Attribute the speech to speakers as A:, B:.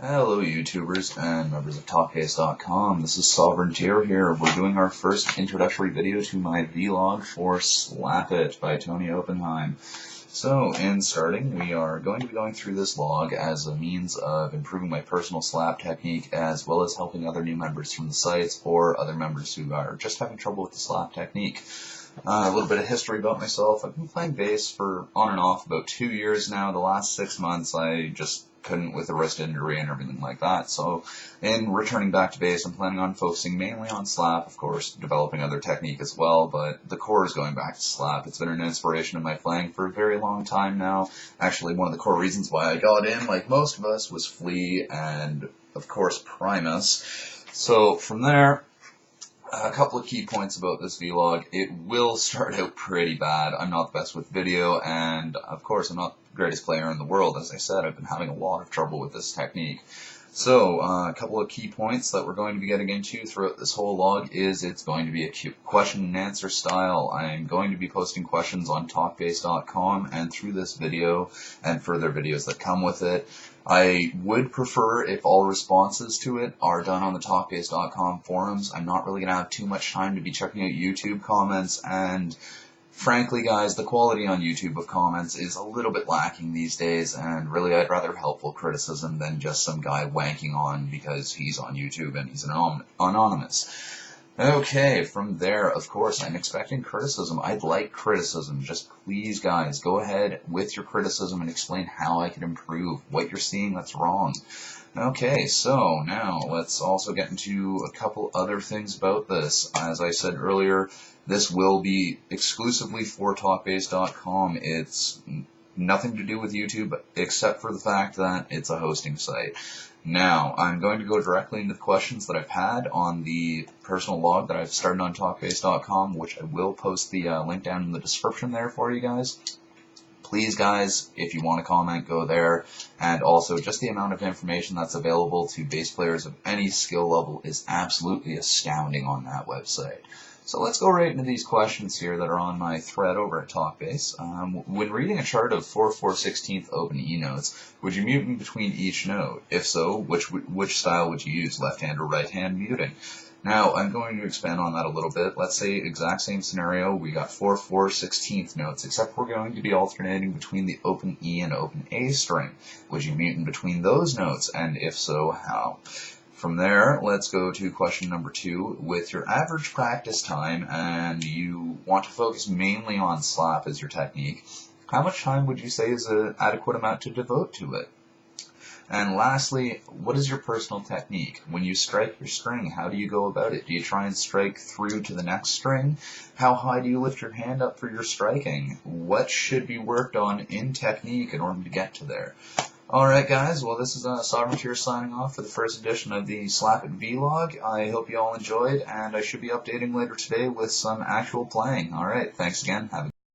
A: Hello YouTubers and members of TalkBase.com. This is Sovereigntier here. We're doing our first introductory video to my vlog for Slap It by Tony Oppenheim. So, in starting, we are going to be going through this log as a means of improving my personal slap technique, as well as helping other new members from the sites or other members who are just having trouble with the slap technique. A little bit of history about myself. I've been playing bass for on and off about 2 years now. The last 6 months I just couldn't with a wrist injury and everything like that. So in returning back to bass, I'm planning on focusing mainly on slap, of course, developing other technique as well, but the core is going back to slap. It's been an inspiration in my playing for a very long time now. Actually, one of the core reasons why I got in, like most of us, was Flea and, of course, Primus. So from there, a couple of key points about this vlog. It will start out pretty bad. I'm not the best with video, and of course I'm not the greatest player in the world. As I said, I've been having a lot of trouble with this technique. So, a couple of key points that we're going to be getting into throughout this whole log is it's going to be a question and answer style. I'm going to be posting questions on TalkBase.com and through this video and further videos that come with it. I would prefer if all responses to it are done on the TalkBase.com forums. I'm not really going to have too much time to be checking out YouTube comments, and frankly, guys, the quality on YouTube of comments is a little bit lacking these days, and really I'd rather helpful criticism than just some guy wanking on because he's on YouTube and he's anonymous. Okay, from there, of course, I'm expecting criticism. I'd like criticism. Just please, guys, go ahead with your criticism and explain how I can improve, what you're seeing that's wrong. Okay, so now let's also get into a couple other things about this. As I said earlier, this will be exclusively for TalkBase.com. It's nothing to do with YouTube except for the fact that it's a hosting site. Now, I'm going to go directly into the questions that I've had on the personal log that I've started on TalkBase.com, which I will post the link down in the description there for you guys. Please, guys, if you want to comment, go there. And also, just the amount of information that's available to bass players of any skill level is absolutely astounding on that website. So let's go right into these questions here that are on my thread over at TalkBase. When reading a chart of 4/4/16 open E notes, would you mute in between each note? If so, which style would you use, left hand or right hand muting? Now, I'm going to expand on that a little bit. Let's say exact same scenario. We got 4/4/16 notes, except we're going to be alternating between the open E and open A string. Would you mute in between those notes? And if so, how? From there, let's go to question number 2. With your average practice time and you want to focus mainly on slap as your technique, how much time would you say is an adequate amount to devote to it? And lastly, what is your personal technique? When you strike your string, how do you go about it? Do you try and strike through to the next string? How high do you lift your hand up for your striking? What should be worked on in technique in order to get to there? Alright guys, well this is Sovereigntier signing off for the first edition of the Slap It vlog. I hope you all enjoyed, and I should be updating later today with some actual playing. Alright, thanks again. Have a